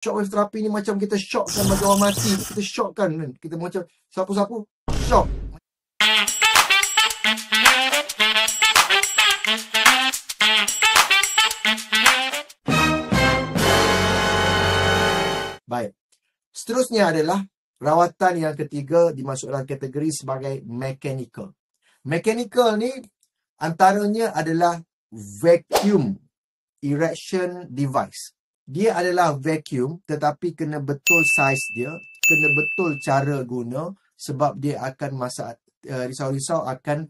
Shockwave terapi ni macam kita shockkan bagi orang mati. Kita shockkan kan. Kita macam sapu-sapu, shock. Baik. Seterusnya adalah rawatan yang ketiga dimasukkan kategori sebagai mechanical. Mechanical ni antaranya adalah vacuum erection device. Dia adalah vacuum tetapi kena betul saiz dia, kena betul cara guna sebab dia akan risau-risau akan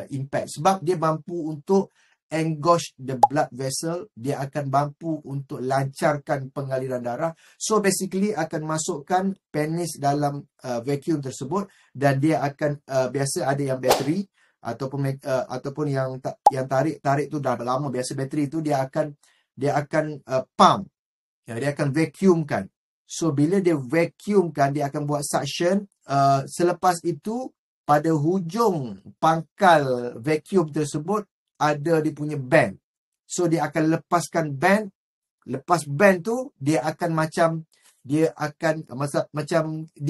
impact. Sebab dia mampu untuk engorge the blood vessel, dia akan mampu untuk lancarkan pengaliran darah. So basically akan masukkan penis dalam vacuum tersebut dan dia akan biasa ada yang bateri ataupun yang tarik tu dah lama. Biasa bateri tu dia akan pump. Dia akan vacuumkan. So bila dia vacuumkan, dia akan buat suction. Selepas itu pada hujung pangkal vacuum tersebut ada dia punya band. So dia akan lepaskan band. Lepas band tu dia akan macam dia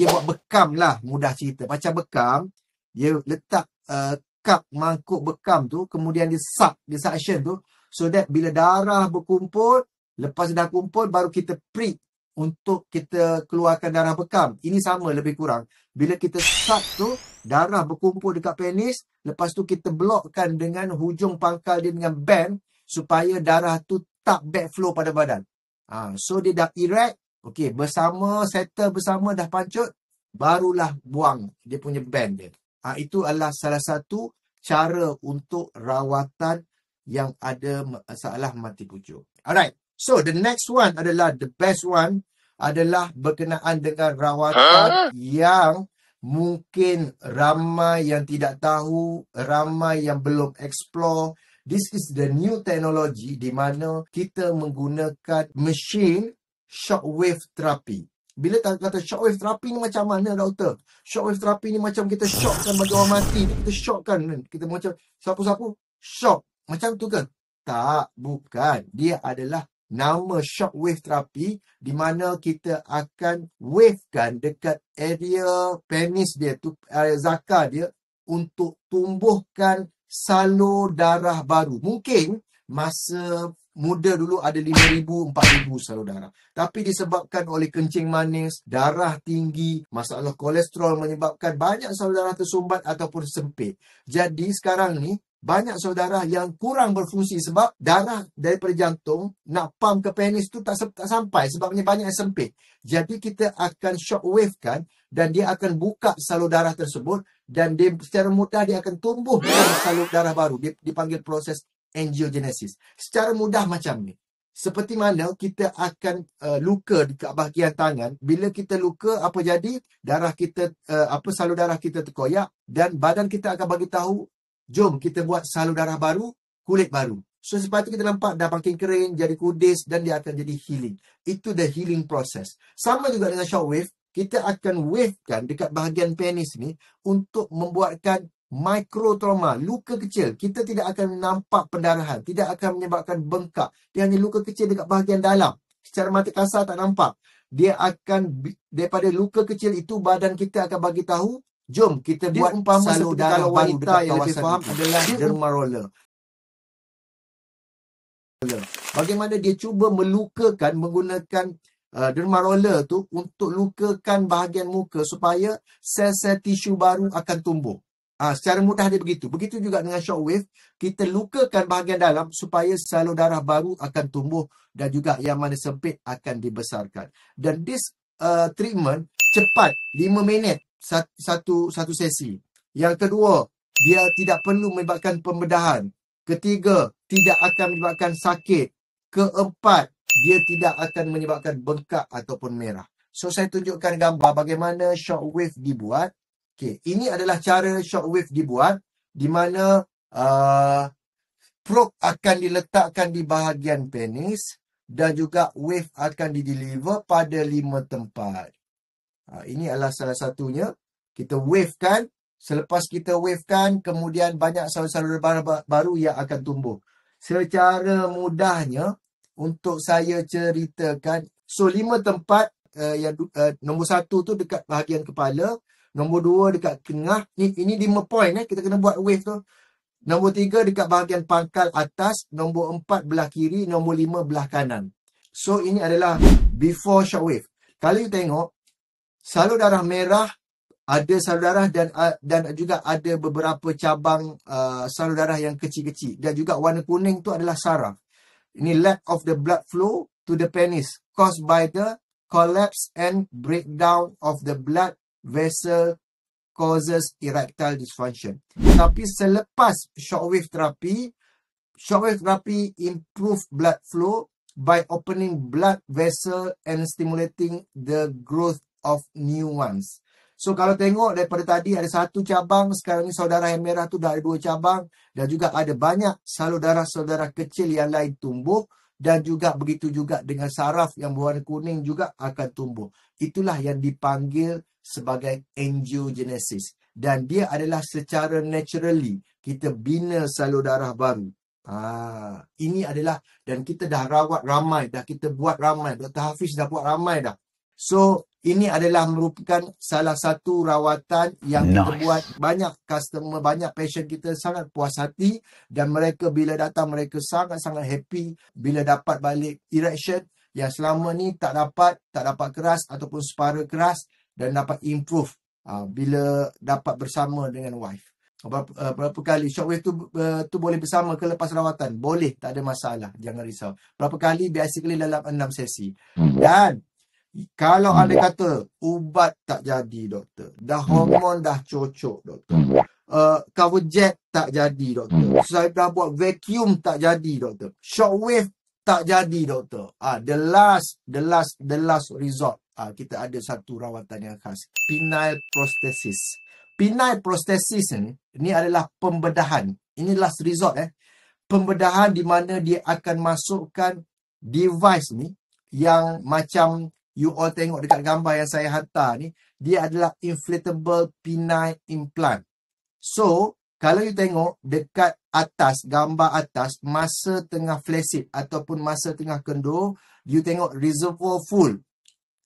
buat bekam lah, mudah cerita. Macam bekam, dia letak cup mangkuk bekam tu, kemudian dia suction tu, so that bila darah berkumpul, lepas dah kumpul baru kita prick untuk kita keluarkan darah bekam. Ini sama lebih kurang. Bila kita suck tu, darah berkumpul dekat penis, lepas tu kita blokkan dengan hujung pangkal dia dengan band supaya darah tu tak backflow pada badan. So dia dah erect, okey, settle bersama, dah pancut, barulah buang dia punya band dia. Itu adalah salah satu cara untuk rawatan yang ada masalah mati pucuk. Alright. So, the next one adalah, the best one adalah berkenaan dengan rawatan yang mungkin ramai yang tidak tahu, ramai yang belum explore. This is the new technology di mana kita menggunakan mesin shockwave therapy. Bila kata shockwave therapy ni macam mana, doktor? Shockwave therapy ni macam kita shockkan bagi orang mati. Kita shockkan kan. Kita macam sapu-sapu, shock. Macam tu kan? Tak, bukan. Dia adalah nama shockwave therapy di mana kita akan wavekan dekat area penis dia tu, area zakar dia, untuk tumbuhkan salur darah baru. Mungkin masa muda dulu ada 5,000, 4,000 salur darah. Tapi disebabkan oleh kencing manis, darah tinggi, masalah kolesterol menyebabkan banyak salur darah tersumbat ataupun sempit. Jadi sekarang ni banyak saudara yang kurang berfungsi sebab darah daripada jantung nak pump ke penis tu tak sampai sebabnya banyak yang sempit. Jadi kita akan shockwavekan dan dia akan buka salur darah tersebut dan dia secara mudah dia akan tumbuhkan salur darah baru. Dia dipanggil proses angiogenesis. Secara mudah macam ni. Seperti mana kita akan luka dekat bahagian tangan. Bila kita luka, apa jadi? Darah kita, salur darah kita terkoyak dan badan kita akan bagi tahu, jom kita buat salur darah baru, kulit baru. So sebab itu kita nampak dah makin kering, jadi kudis dan dia akan jadi healing. Itu the healing process. Sama juga dengan shockwave, kita akan wavekan dekat bahagian penis ni untuk membuatkan microtrauma, luka kecil. Kita tidak akan nampak pendarahan, tidak akan menyebabkan bengkak. Dia hanya luka kecil dekat bahagian dalam. Secara mata kasar tak nampak. Dia akan, daripada luka kecil itu, badan kita akan bagi tahu, jom kita buat salur darah baru dekat yang lebih faham adalah derma roller. Bagaimana dia cuba melukakan menggunakan derma roller tu untuk lukakan bahagian muka supaya sel-sel tisu baru akan tumbuh. Secara mudah dia begitu. Begitu juga dengan shockwave, kita lukakan bahagian dalam supaya salur darah baru akan tumbuh dan juga yang mana sempit akan dibesarkan. Dan this treatment cepat, 5 minit satu sesi. Yang kedua, dia tidak perlu menyebabkan pembedahan. Ketiga, tidak akan menyebabkan sakit. Keempat, dia tidak akan menyebabkan bengkak ataupun merah. So, saya tunjukkan gambar bagaimana shockwave dibuat. Okay, ini adalah cara shockwave dibuat di mana probe akan diletakkan di bahagian penis dan juga wave akan dideliver pada 5 tempat. Ini adalah salah satunya. Kita wavekan. Selepas kita wavekan, kemudian banyak salur-salur baru yang akan tumbuh. Secara mudahnya, untuk saya ceritakan, So 5 tempat nombor 1 tu dekat bahagian kepala, nombor 2 dekat tengah. Ini 5 point kita kena buat wave tu. Nombor 3 dekat bahagian pangkal atas, nombor 4 belah kiri, nombor 5 belah kanan. So ini adalah before shockwave. Kalau you tengok, salur darah merah ada salur darah dan juga ada beberapa cabang salur darah yang kecil-kecil, dan juga warna kuning tu adalah saraf. Ini lack of the blood flow to the penis caused by the collapse and breakdown of the blood vessel causes erectile dysfunction. Tapi selepas shockwave therapy improve blood flow by opening blood vessel and stimulating the growth of new ones. So kalau tengok daripada tadi ada 1 cabang, sekarang ni salur darah yang merah tu dah ada 2 cabang, dan juga ada banyak salur darah kecil yang lain tumbuh, dan juga begitu juga dengan saraf yang berwarna kuning juga akan tumbuh. Itulah yang dipanggil sebagai angiogenesis, dan dia adalah secara naturally kita bina salur darah baru. Ini adalah, dan kita dah rawat ramai dah, kita buat ramai, Dr. Hafiz dah buat ramai dah. So ini adalah merupakan salah satu rawatan yang kita buat. Banyak customer, banyak patient kita sangat puas hati, dan mereka bila datang mereka sangat-sangat happy bila dapat balik erection yang selama ni tak dapat keras ataupun separa keras, dan dapat improve bila dapat bersama dengan wife. Berapa kali shockwave tu boleh bersama ke lepas rawatan? Boleh, tak ada masalah, jangan risau. Berapa kali? Basically dalam 6 sesi. Dan kalau anda kata ubat tak jadi, doktor, dah hormon dah cocok, doktor, cover jet tak jadi, doktor, saya dah buat vacuum tak jadi, doktor, shockwave tak jadi, doktor, the last resort, kita ada satu rawatan yang khas, penile prosthesis. Penile prosthesis ni adalah pembedahan. Ini last resort pembedahan di mana dia akan masukkan device ni yang macam you all tengok dekat gambar yang saya hantar ni, dia adalah inflatable penile implant. So kalau you tengok dekat atas, gambar atas, masa tengah flaccid ataupun masa tengah kendur, you tengok reservoir full.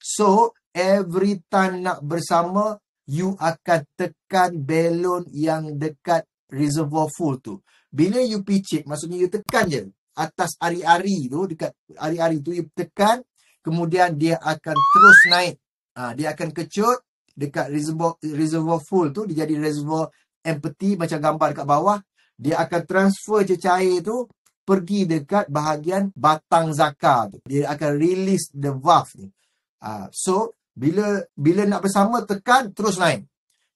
So every time nak bersama, you akan tekan balon yang dekat reservoir full tu. Bila you picit, maksudnya you tekan je atas ari-ari tu, dekat ari-ari tu you tekan, kemudian dia akan terus naik. Dia akan kecut dekat reservoir full tu, dia jadi reservoir empty macam gambar dekat bawah. Dia akan transfer je cair tu pergi dekat bahagian batang zakar tu. Dia akan release the valve ni. So bila nak bersama, tekan terus naik.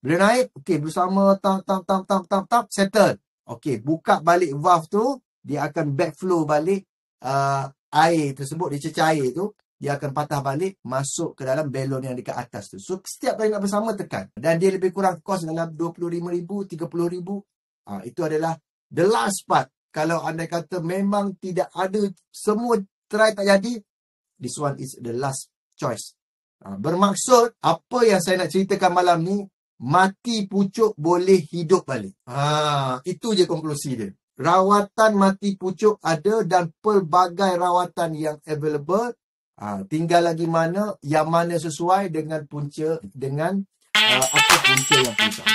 Bila naik, okey, bersama tap settle. Okey, buka balik valve tu, dia akan backflow balik air tersebut, dia cecair tu, dia akan patah balik masuk ke dalam balon yang dekat atas tu. So setiap kali nak bersama, tekan. Dan dia lebih kurang kos dalam 25,000, 30,000. Itu adalah the last part. Kalau anda kata memang tidak ada, semua try tak jadi, this one is the last choice. Bermaksud, apa yang saya nak ceritakan malam ni, mati pucuk boleh hidup balik. Itu je konklusi dia. Rawatan mati pucuk ada, dan pelbagai rawatan yang available. Tinggal lagi yang mana sesuai dengan punca, dengan apa punca yang susah.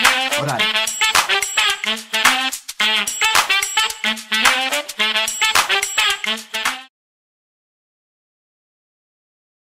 Alright.